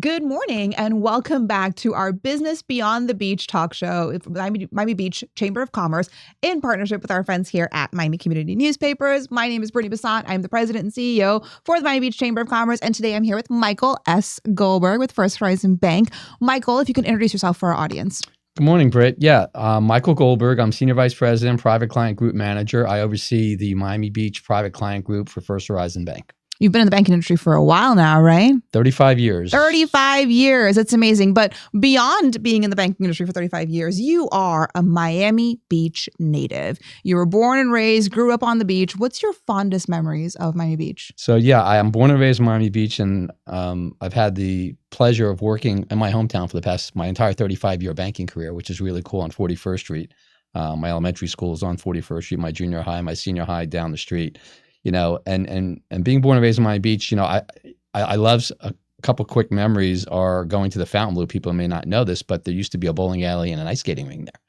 Good morning and welcome back to our Business Beyond the Beach talk show with Miami Beach Chamber of Commerce in partnership with our friends here at Miami Community Newspapers. My name is Brittnie Bassant. I'm the President and CEO for the Miami Beach Chamber of Commerce. And today I'm here with Michael S. Goldberg with First Horizon Bank. Michael, if you can introduce yourself for our audience. Good morning, Britt. Michael Goldberg. I'm Senior Vice President, Private Client Group Manager. I oversee the Miami Beach Private Client Group for First Horizon Bank. You've been in the banking industry for a while now, right? 35 years. 35 years. It's amazing. But beyond being in the banking industry for 35 years, you are a Miami Beach native. You were born and raised, grew up on the beach. What's your fondest memories of Miami Beach? I am born and raised in Miami Beach, and I've had the pleasure of working in my hometown for my entire 35-year banking career, which is really cool, on 41st Street. My elementary school is on 41st Street, my junior high, my senior high down the street. And being born and raised in Miami Beach, I love a couple quick memories are going to the Fountain. People may not know this, but there used to be a bowling alley and an ice skating ring there.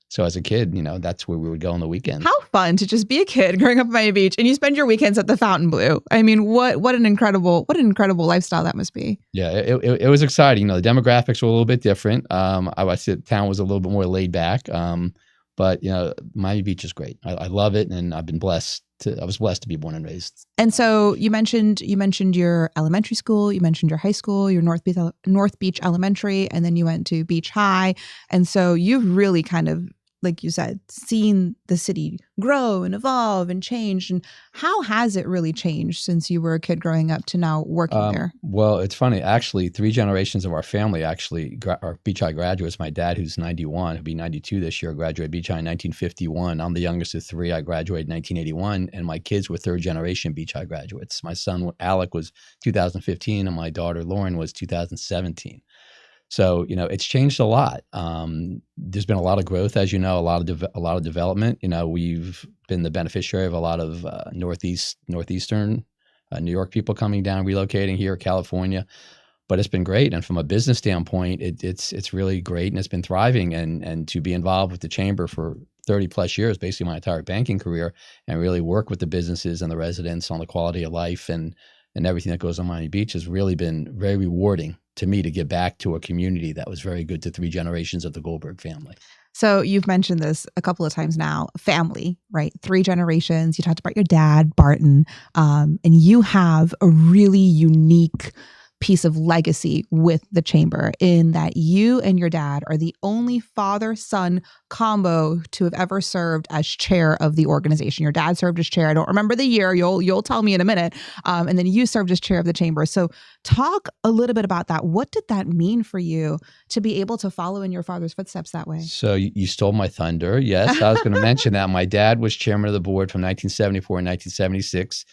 So as a kid, that's where we would go on the weekends. How fun to just be a kid growing up in Miami Beach and you spend your weekends at the Fountain Blue. I mean, what an incredible lifestyle that must be. Yeah, it was exciting. The demographics were a little bit different. I said the town was a little bit more laid back. But Miami Beach is great. I love it, and I've been blessed. I was blessed to be born and raised. And so you mentioned your elementary school, you mentioned your high school, your North Beach Elementary, and then you went to Beach High. And so you've really kind of, like you said, seen the city grow and evolve and change. And how has it really changed since you were a kid growing up to now working there? Well, it's funny. Actually, 3 generations of our family are Beach High graduates. My dad, who's 91, he'll be 92 this year, graduated Beach High in 1951. I'm the youngest of 3. I graduated in 1981, and my kids were 3rd generation Beach High graduates. My son, Alec, was 2015, and my daughter, Lauren, was 2017. So, it's changed a lot. There's been a lot of growth, as you know, a lot of development. We've been the beneficiary of a lot of northeastern New York people coming down, relocating here, California. But it's been great. And from a business standpoint, it's really great, and it's been thriving. And to be involved with the chamber for 30 plus years, basically my entire banking career, and really work with the businesses and the residents on the quality of life and everything that goes on Miami Beach has really been very rewarding to me to give back to a community that was very good to 3 generations of the Goldberg family. So you've mentioned this a couple of times now, family, right? 3 generations. You talked about your dad, Barton, and you have a really unique piece of legacy with the chamber in that you and your dad are the only father-son combo to have ever served as chair of the organization. Your dad served as chair. I don't remember the year. You'll tell me in a minute. And then you served as chair of the chamber. So talk a little bit about that. What did that mean for you to be able to follow in your father's footsteps that way? So you stole my thunder. Yes, I was going to mention that. My dad was chairman of the board from 1974 and 1976.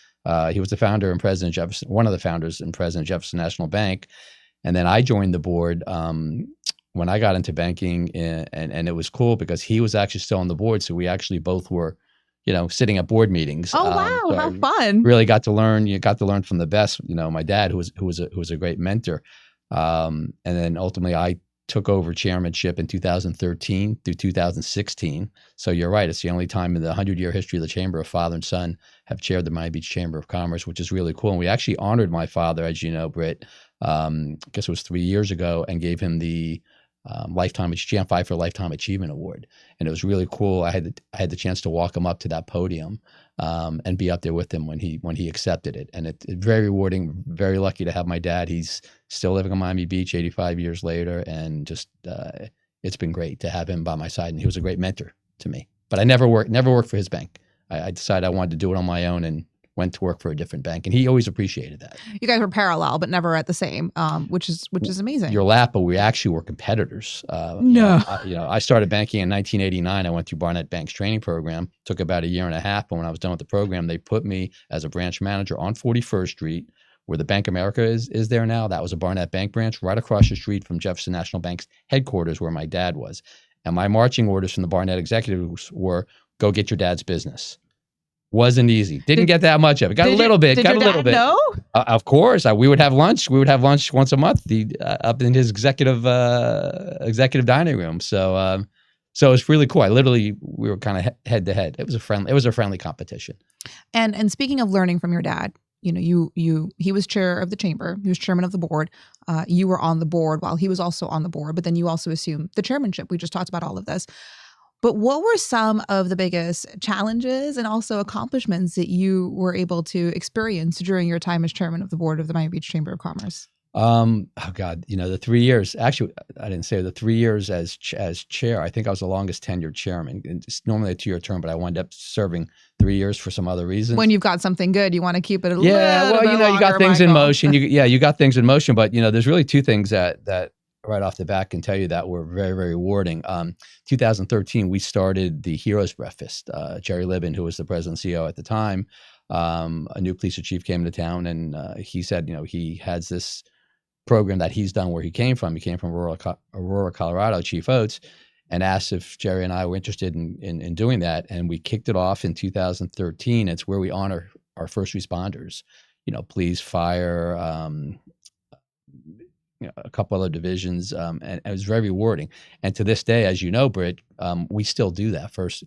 He was the founder and President Jefferson, one of the founders and President Jefferson National Bank. And then I joined the board when I got into banking, and it was cool because he was actually still on the board. So we actually both were, sitting at board meetings. Oh, wow. So how fun. Really got to learn. You got to learn from the best, my dad, who was a great mentor. And then ultimately I took over chairmanship in 2013 through 2016. So you're right. It's the only time in the 100-year history of the chamber a father and son have chaired the Miami Beach Chamber of Commerce, which is really cool. And we actually honored my father, as you know, Britt, I guess it was 3 years ago, and gave him the Jan Pfeiffer Lifetime Achievement Award. And it was really cool. I had the chance to walk him up to that podium and be up there with him when he accepted it. And it's very rewarding, very lucky to have my dad. He's still living on Miami Beach 85 years later. And just, it's been great to have him by my side. And he was a great mentor to me. But I never worked for his bank. I decided I wanted to do it on my own and went to work for a different bank. And he always appreciated that. You guys were parallel, but never at the same, which is amazing. You're laughing, but we actually were competitors. No. I started banking in 1989. I went through Barnett Bank's training program. Took about a year and a half. But when I was done with the program, they put me as a branch manager on 41st Street, where the Bank of America is there now. That was a Barnett Bank branch right across the street from Jefferson National Bank's headquarters, where my dad was. And my marching orders from the Barnett executives were, go get your dad's business. Wasn't easy. Didn't get that much of it. Got a little bit. Did got your a little dad bit. know? Of course. We would have lunch. We would have lunch once a month up in his executive dining room. So it was really cool. We were kind of head to head. It was a friendly competition. And speaking of learning from your dad, he was chair of the chamber, he was chairman of the board. You were on the board while he was also on the board, but then you also assumed the chairmanship. We just talked about all of this. But what were some of the biggest challenges and also accomplishments that you were able to experience during your time as chairman of the board of the Miami Beach Chamber of Commerce? Oh God, the 3 years, actually, I didn't say the 3 years as chair. I think I was the longest tenured chairman. And it's normally a 2-year term, but I wound up serving 3 years for some other reasons. When you've got something good, you want to keep it a little well, bit you longer, got things in Michael. motion. You got things in motion, but there's really two things that right off the bat can tell you that were very, very rewarding. 2013, we started the Heroes Breakfast. Jerry Libin, who was the president CEO at the time, a new police chief came to town, and he said, he has this program that he's done where he came from. He came from Aurora, Colorado, Chief Oates, and asked if Jerry and I were interested in doing that. And we kicked it off in 2013. It's where we honor our first responders, police, fire, a couple other divisions, and it was very rewarding. And to this day, as you know, Britt, we still do that first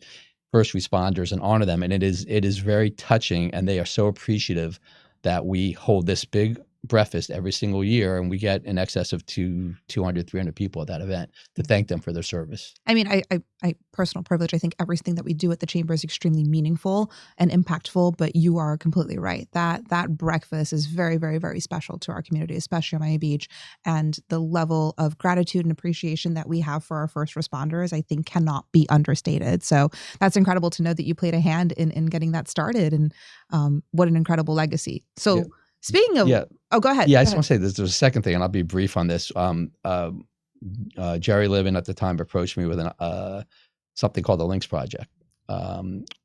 responders and honor them. And it is very touching, and they are so appreciative that we hold this big breakfast every single year, and we get in excess of 200, 300 people at that event to thank them for their service. I mean, I personal privilege. I think everything that we do at the chamber is extremely meaningful and impactful, but you are completely right. That breakfast is very, very, very special to our community, especially on Miami Beach. And the level of gratitude and appreciation that we have for our first responders, I think, cannot be understated. So that's incredible to know that you played a hand in getting that started, and what an incredible legacy. So speaking of, oh, go ahead. Yeah, I just want to say there's a second thing, and I'll be brief on this. Jerry Libin at the time approached me with something called the Links Project,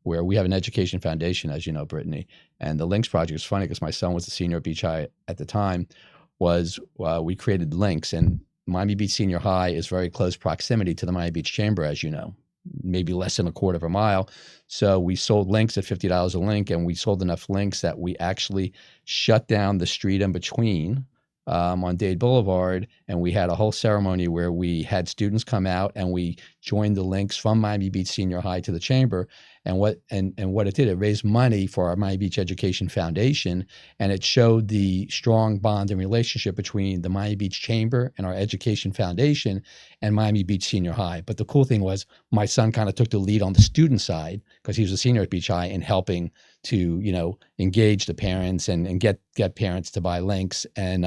where we have an education foundation, as you know, Brittany. And the Links Project is funny because my son was a senior at Beach High at the time. We created Links, and Miami Beach Senior High is very close proximity to the Miami Beach Chamber, as you know, maybe less than a quarter of a mile. So we sold links at $50 a link, and we sold enough links that we actually shut down the street in between on Dade Boulevard, and we had a whole ceremony where we had students come out, and we joined the links from Miami Beach Senior High to the chamber. And what it did, it raised money for our Miami Beach Education Foundation, and it showed the strong bond and relationship between the Miami Beach Chamber and our Education Foundation and Miami Beach Senior High. But the cool thing was my son kind of took the lead on the student side because he was a senior at Beach High in helping to, engage the parents and get parents to buy links. And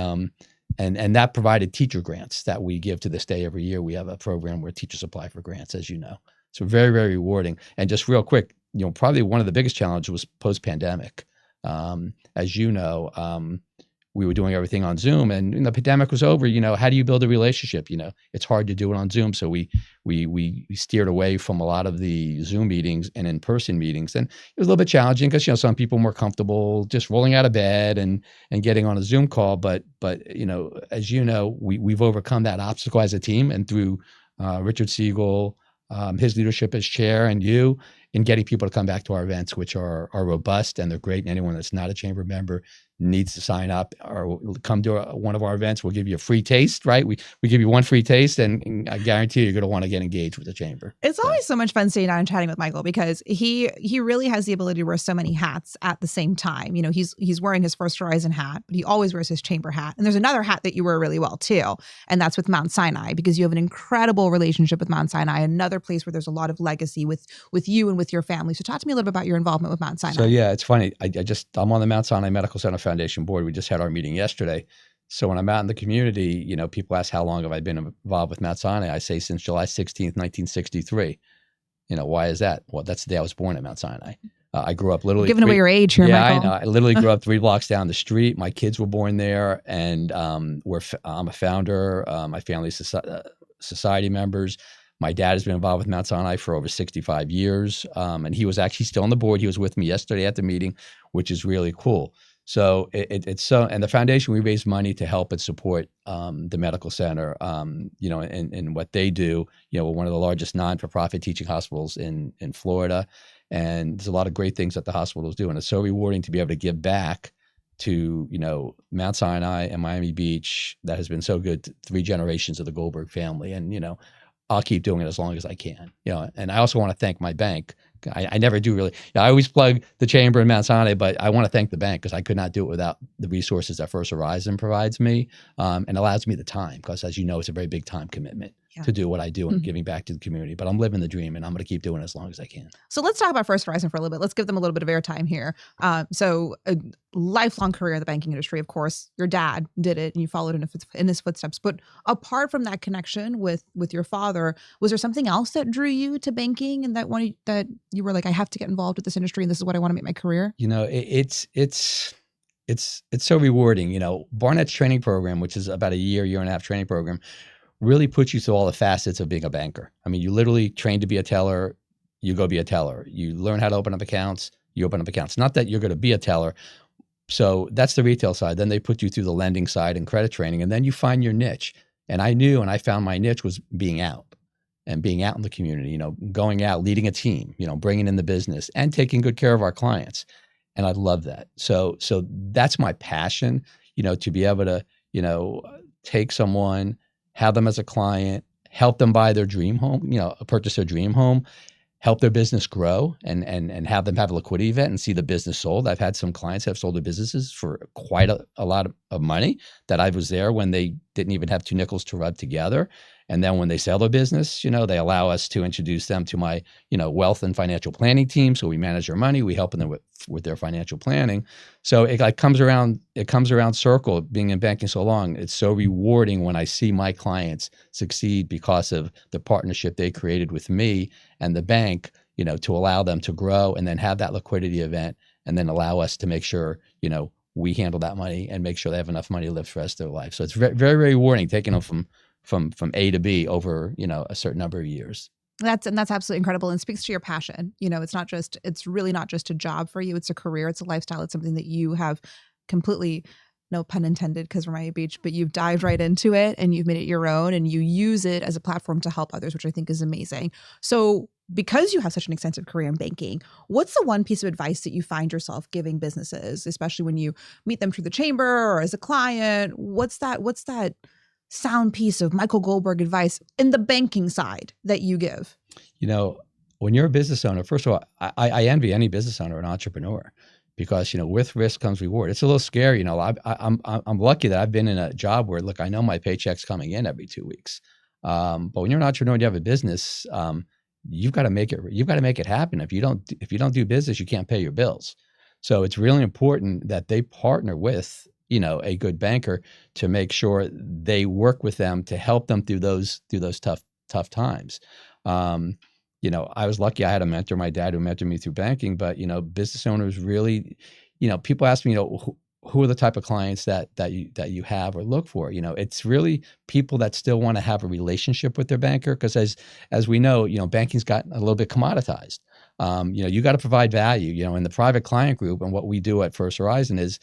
that provided teacher grants that we give to this day. Every year we have a program where teachers apply for grants, as you know. So very, very rewarding. And just real quick, probably one of the biggest challenges was post-pandemic. As you know, we were doing everything on Zoom, and the pandemic was over. How do you build a relationship? It's hard to do it on Zoom. So we steered away from a lot of the Zoom meetings and in-person meetings. And it was a little bit challenging because, some people were more comfortable just rolling out of bed and getting on a Zoom call. But as you know, we've overcome that obstacle as a team, and through Richard Siegel, his leadership as chair, and you, in getting people to come back to our events, which are robust and they're great. And anyone that's not a chamber member needs to sign up or come to one of our events. We'll give you a free taste, right? We give you one free taste, and I guarantee you're going to want to get engaged with the chamber. It's always so much fun sitting down and chatting with Michael because he really has the ability to wear so many hats at the same time. He's wearing his First Horizon hat, but he always wears his chamber hat. And there's another hat that you wear really well too, and that's with Mount Sinai, because you have an incredible relationship with Mount Sinai, another place where there's a lot of legacy with you and with your family. So talk to me a little bit about your involvement with Mount Sinai. So yeah, it's funny. I'm on the Mount Sinai Medical Center Foundation board. We just had our meeting yesterday. So when I'm out in the community, people ask how long have I been involved with Mount Sinai? I say since July 16th, 1963. Why is that? Well, that's the day I was born at Mount Sinai. I grew up literally. Giving away your age here, yeah, Michael. I know. I literally grew up 3 blocks down the street. My kids were born there, and I'm a founder. My family's society members. My dad has been involved with Mount Sinai for over 65 years, and he was actually still on the board. He was with me yesterday at the meeting, which is really cool. So it's so, and the foundation, we raise money to help and support the medical center, and what they do. We're one of the largest non-for-profit teaching hospitals in Florida, and there's a lot of great things that the hospitals do, and it's so rewarding to be able to give back to Mount Sinai and Miami Beach that has been so good to 3 generations of the Goldberg family, and I'll keep doing it as long as I can. And I also want to thank my bank, I never do really. I always plug the chamber in Mount Sinai, but I want to thank the bank because I could not do it without the resources that First Horizon provides me, and allows me the time because, as you know, it's a very big time commitment to do what I do and giving back to the community. But I'm living the dream, and I'm going to keep doing it as long as I can. So let's talk about First Horizon for a little bit. Let's give them a little bit of airtime here. So a lifelong career in the banking industry, of course. Your dad did it, and you followed in his footsteps. But apart from that connection with your father, was there something else that drew you to banking, and that you were like, I have to get involved with this industry, and this is what I want to make my career? It's so rewarding. Barnett's training program, which is about a year and a half training program, really puts you through all the facets of being a banker. I mean, you literally train to be a teller, you go be a teller. You learn how to open up accounts, you open up accounts. Not that you're going to be a teller. So that's the retail side. Then they put you through the lending side and credit training, and then you find your niche. And I found my niche was being out in the community, going out, leading a team, bringing in the business and taking good care of our clients. And I love that. So that's my passion, to be able to, take someone, have them as a client, help them buy their dream home, purchase their dream home, help their business grow and have them have a liquidity event and see the business sold. I've had some clients have sold their businesses for quite a lot of money that I was there when they didn't even have two nickels to rub together. And then when they sell their business, they allow us to introduce them to my, wealth and financial planning team. So we manage their money, we help them with their financial planning. So it comes around circle. Being in banking so long, it's so rewarding when I see my clients succeed because of the partnership they created with me and the bank, to allow them to grow and then have that liquidity event and then allow us to make sure, we handle that money and make sure they have enough money to live for the rest of their life. So it's very, very, very rewarding taking them from A to B over, a certain number of years. That's absolutely incredible and speaks to your passion. It's really not just a job for you. It's a career. It's a lifestyle. It's something that you have completely, no pun intended, because we're Miami Beach, but you've dived right into it and you've made it your own and you use it as a platform to help others, which I think is amazing. So because you have such an extensive career in banking, what's the one piece of advice that you find yourself giving businesses, especially when you meet them through the chamber or as a client? What's that sound piece of Michael Goldberg advice in the banking side that you give? When you're a business owner, first of all, I envy any business owner and entrepreneur because, with risk comes reward. It's a little scary. I'm lucky that I've been in a job where, look, I know my paycheck's coming in every 2 weeks. But when you're an entrepreneur and you have a business, you've got to make it happen. If you don't do business, you can't pay your bills. So it's really important that they partner with a good banker to make sure they work with them to help them through those tough times. I was lucky I had a mentor, my dad, who mentored me through banking, but business owners really, people ask me, who are the type of clients that you have or look for? It's really people that still want to have a relationship with their banker because as we know, banking's gotten a little bit commoditized. You got to provide value, in the private client group. And what we do at First Horizon is,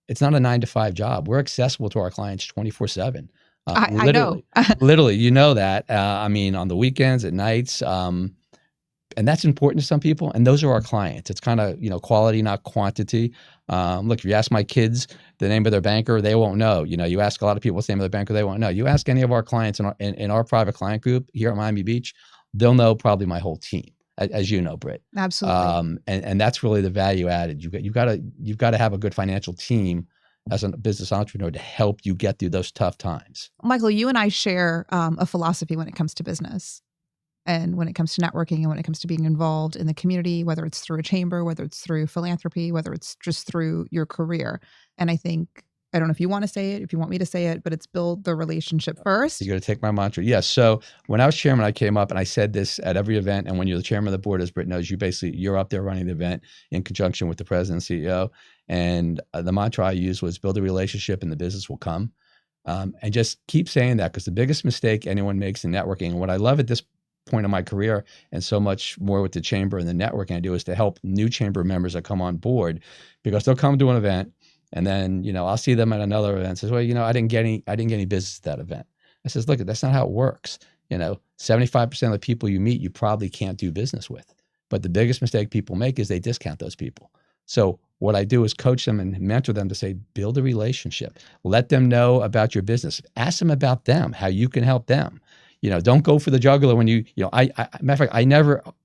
it's not a 9-to-5 job. We're accessible to our clients 24/7. I know. Literally, that. On the weekends, at nights, and that's important to some people. And those are our clients. It's kind of quality, not quantity. Look, if you ask my kids the name of their banker, they won't know. You ask a lot of people what's the name of their banker, they won't know. You ask any of our clients in our private client group here at Miami Beach, they'll know probably my whole team. As you know, Britt. Absolutely. And that's really the value added. You've got to have a good financial team as a business entrepreneur to help you get through those tough times. Michael, you and I share a philosophy when it comes to business and when it comes to networking and when it comes to being involved in the community, whether it's through a chamber, whether it's through philanthropy, whether it's just through your career. And I think, I don't know if you want to say it, if you want me to say it, but it's build the relationship first. You're going to take my mantra. Yes. So when I was chairman, I came up and I said this at every event. And when you're the chairman of the board, as Britt knows, you're up there running the event in conjunction with the president and CEO. And the mantra I used was build a relationship and the business will come. And just keep saying that because the biggest mistake anyone makes in networking, and what I love at this point in my career and so much more with the chamber and the networking I do is to help new chamber members that come on board because they'll come to an event. And then, I'll see them at another event and says, well, I didn't get any business at that event. I says, look, that's not how it works. 75% of the people you meet, you probably can't do business with. But the biggest mistake people make is they discount those people. So what I do is coach them and mentor them to say, build a relationship. Let them know about your business. Ask them about them, how you can help them. don't go for the jugular when matter of fact,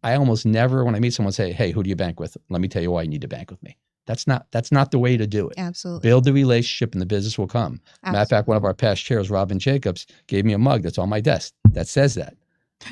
I almost never, when I meet someone, say, hey, who do you bank with? Let me tell you why you need to bank with me. That's not the way to do it. Absolutely. Build the relationship and the business will come. Absolutely. Matter of fact, one of our past chairs, Robin Jacobs, gave me a mug that's on my desk that says that.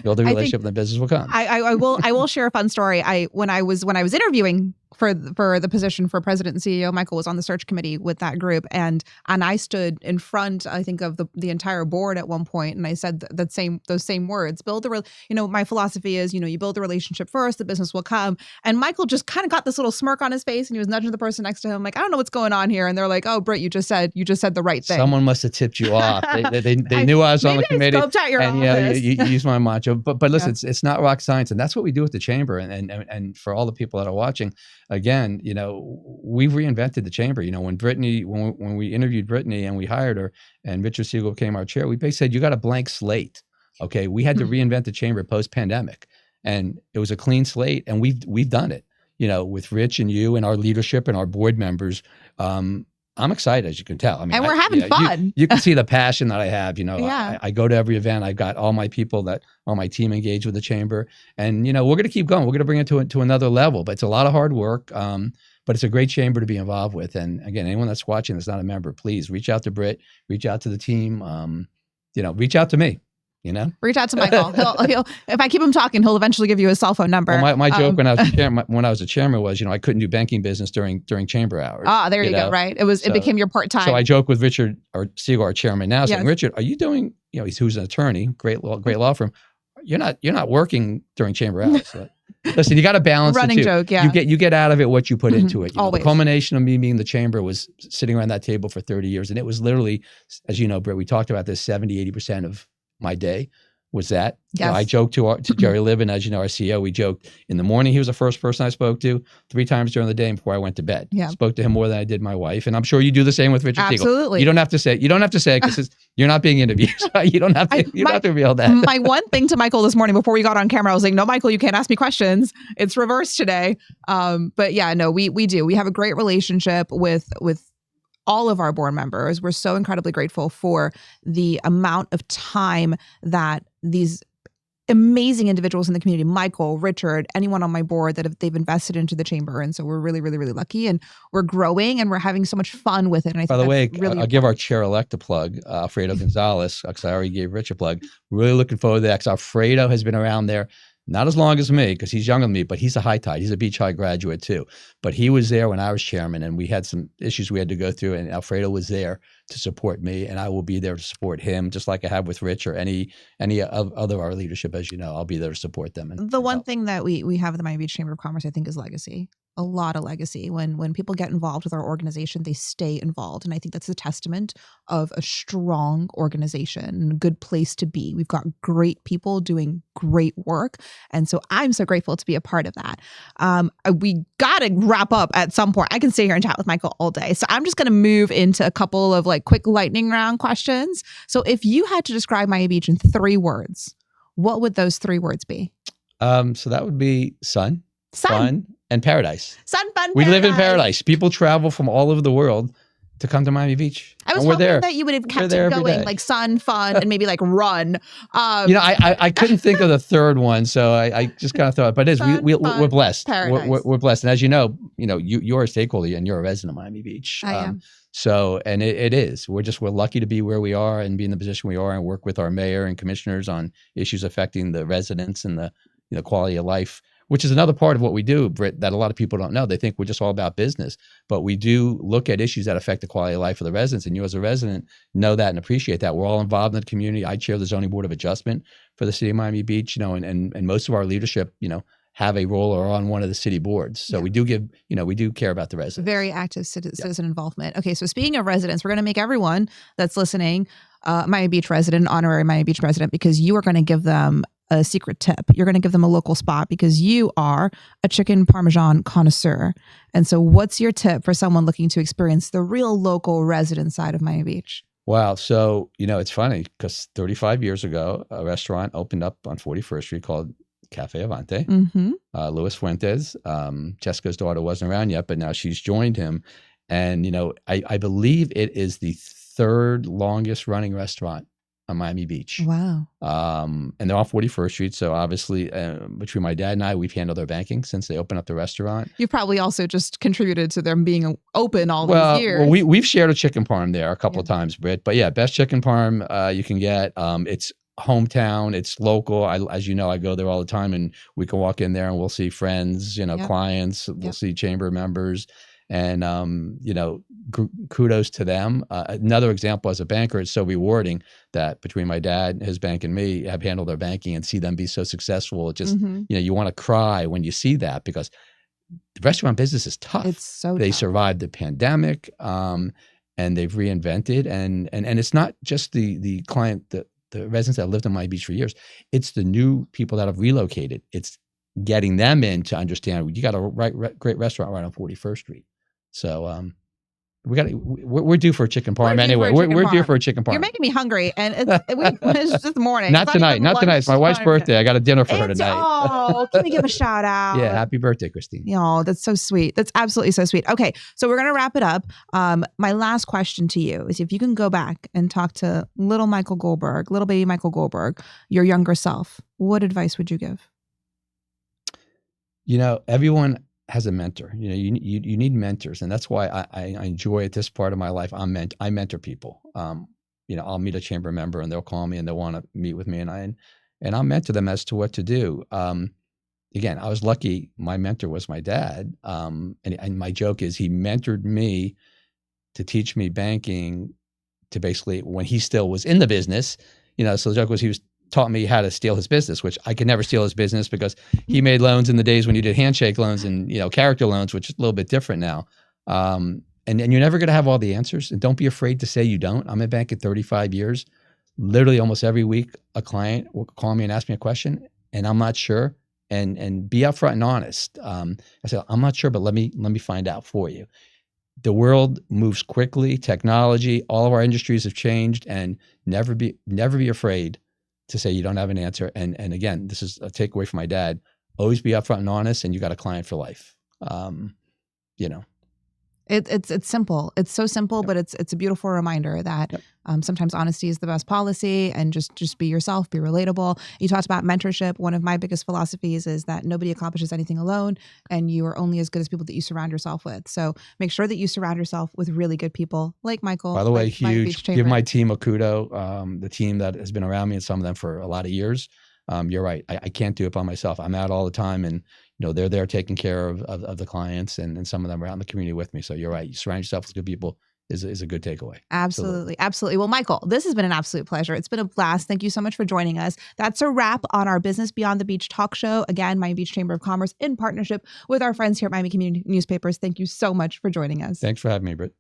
Build a relationship and the business will come. I will share a fun story. When I was interviewing for the position for President and CEO, Michael was on the search committee with that group, and I stood in front, I think, of the entire board at one point, and I said those same words. My philosophy is, you build the relationship first, the business will come. And Michael just kind of got this little smirk on his face, and he was nudging the person next to him, like, I don't know what's going on here. And they're like, oh, Britt, you just said the right thing. Someone must have tipped you off. They knew I was on the committee. And you use my macho. But listen, it's not rock science, and that's what we do at the chamber. And for all the people that are watching, again, we've reinvented the chamber. When we interviewed Brittnie and we hired her, and Richard Siegel became our chair, we basically said, you got a blank slate. Okay, we had to reinvent the chamber post-pandemic, and it was a clean slate, and we've done it. With Rich and you and our leadership and our board members. I'm excited, as you can tell. And we're having fun. You can see the passion that I have. Yeah. I go to every event. I've got all my people that on my team engaged with the chamber, and we're going to keep going. We're going to bring it to another level. But it's a lot of hard work. But it's a great chamber to be involved with. And again, anyone that's watching that's not a member, please reach out to Britt, reach out to the team. Reach out to me. Reach out to Michael. He'll if I keep him talking, he'll eventually give you his cell phone number. Well, my joke when I was a chairman was, I couldn't do banking business during chamber hours. There you go. Right. It became your part time. So I joke with Richard Siegel, our chairman now, saying, Richard, are you doing? Who's an attorney, great law firm. You're not working during chamber hours. So, listen, you got to balance. Running the two. Joke. Yeah. You get out of it what you put into it. Always. The culmination of me being the chamber was sitting around that table for 30 years, and it was literally, as you know, Britt, we talked about this, 70-80% of my day was that. Yes. I joked to Jerry Libin, as you know, our CEO, we joked in the morning, he was the first person I spoke to 3 times during the day before I went to bed. Yeah. Spoke to him more than I did my wife. And I'm sure you do the same with Richard Siegel. Absolutely. You don't have to say it because you're not being interviewed. You don't have to reveal that. My one thing to Michael this morning before we got on camera, I was like, no, Michael, you can't ask me questions. It's reversed today. But yeah, no, we do. We have a great relationship with all of our board members. We're so incredibly grateful for the amount of time that these amazing individuals in the community, Michael, Richard, anyone on my board, they've invested into the chamber. And so we're really, really, really lucky, and we're growing and we're having so much fun with it. And I think by the way, really I'll give our chair-elect a plug, Alfredo Gonzalez, because I already gave Rich a plug. Really looking forward to that, because Alfredo has been around there not as long as me, because he's younger than me, but he's a high tide. He's a Beach High graduate too. But he was there when I was chairman, and we had some issues we had to go through, and Alfredo was there to support me, and I will be there to support him, just like I have with Rich or any of other our leadership. As you know, I'll be there to support them. The one thing that we have at the Miami Beach Chamber of Commerce, I think, is legacy. A lot of legacy. When people get involved with our organization, they stay involved. And I think that's a testament of a strong organization, a good place to be. We've got great people doing great work. And so I'm so grateful to be a part of that. We got to wrap up at some point. I can stay here and chat with Michael all day. So I'm just going to move into a couple of quick lightning round questions. So if you had to describe Miami Beach in 3 words, what would those 3 words be? So that would be sun, fun, and paradise. Sun, fun, We live in paradise. People travel from all over the world to come to Miami Beach. I was hoping that you would have kept it going, like sun, fun, and maybe run. I couldn't think of the third one, so I just kind of thought. But it is we're blessed. We're blessed, and as you know, you're a stakeholder and you're a resident of Miami Beach. I am. So, and it is. We're lucky to be where we are and be in the position we are, and work with our mayor and commissioners on issues affecting the residents and the quality of life, which is another part of what we do, Britt, that a lot of people don't know. They think we're just all about business, but we do look at issues that affect the quality of life of the residents. And you as a resident know that and appreciate that. We're all involved in the community. I chair the Zoning Board of Adjustment for the city of Miami Beach, and most of our leadership, have a role or on one of the city boards. So we do we do care about the residents. Very active citizen involvement. Okay, so speaking of residents, we're going to make everyone that's listening Miami Beach resident, honorary Miami Beach resident, because you are going to give them a secret tip. You're going to give them a local spot because you are a chicken Parmesan connoisseur. And so what's your tip for someone looking to experience the real local resident side of Miami Beach? Wow. So, it's funny because 35 years ago, a restaurant opened up on 41st Street called Cafe Avante. Mm-hmm. Luis Fuentes, Jessica's daughter, wasn't around yet, but now she's joined him. And, I believe it is the 3rd longest running restaurant on Miami Beach. Wow. And they're on 41st Street. So obviously, between my dad and I, we've handled their banking since they opened up the restaurant. You've probably also just contributed to them being open all these years. Well, we've shared a chicken parm there a couple of times, Britt. But yeah, best chicken parm you can get. It's hometown. It's local. As you know, I go there all the time, and we can walk in there and we'll see friends, clients. We'll see chamber members. And, kudos to them. Another example, as a banker, it's so rewarding that between my dad, his bank, and me have handled their banking and see them be so successful. It just, you want to cry when you see that, because the restaurant business is tough. It's so They tough. survived the pandemic, and they've reinvented. And it's not just the client, the residents that lived on Miami Beach for years. It's the new people that have relocated. It's getting them in to understand you got a great restaurant right on 41st Street. So we're due for a chicken parm anyway. We're due for a chicken parm. You're making me hungry, and it's just morning. Not tonight. It's my wife's birthday. I got a dinner for her tonight. Oh, can we give a shout out? Yeah, happy birthday, Christine. Oh, that's so sweet. That's absolutely so sweet. Okay, so we're gonna wrap it up. My last question to you is, if you can go back and talk to little baby Michael Goldberg, your younger self, what advice would you give? Everyone has a mentor. You need mentors, and that's why I enjoy at this part of my life. I mentor people. I'll meet a chamber member, and they'll call me and they'll want to meet with me, and I'll mentor them as to what to do. Again, I was lucky. My mentor was my dad, and my joke is he mentored me to teach me banking. To basically, when he still was in the business, so the joke was he taught me how to steal his business, which I could never steal his business, because he made loans in the days when you did handshake loans and, character loans, which is a little bit different now. And you're never going to have all the answers, and don't be afraid to say you don't. I'm in banking 35 years. Literally almost every week, a client will call me and ask me a question, and I'm not sure, and be upfront and honest. I said, I'm not sure, but let me find out for you. The world moves quickly, technology, all of our industries have changed, and never be afraid to say you don't have an answer. And again, this is a takeaway from my dad. Always be upfront and honest, and you got a client for life. It's simple. It's so simple, but it's a beautiful reminder that sometimes honesty is the best policy, and just be yourself, be relatable. You talked about mentorship. One of my biggest philosophies is that nobody accomplishes anything alone, and you are only as good as people that you surround yourself with. So make sure that you surround yourself with really good people like Michael. By the way, huge. Give my team a kudo. The team that has been around me, and some of them for a lot of years. You're right. I can't do it by myself. I'm out all the time, and they're there taking care of the clients, and some of them are out in the community with me. So you're right. You surround yourself with good people is a good takeaway. Absolutely. Well, Michael, this has been an absolute pleasure. It's been a blast. Thank you so much for joining us. That's a wrap on our Business Beyond the Beach talk show. Again, Miami Beach Chamber of Commerce in partnership with our friends here at Miami Community Newspapers. Thank you so much for joining us. Thanks for having me, Britt.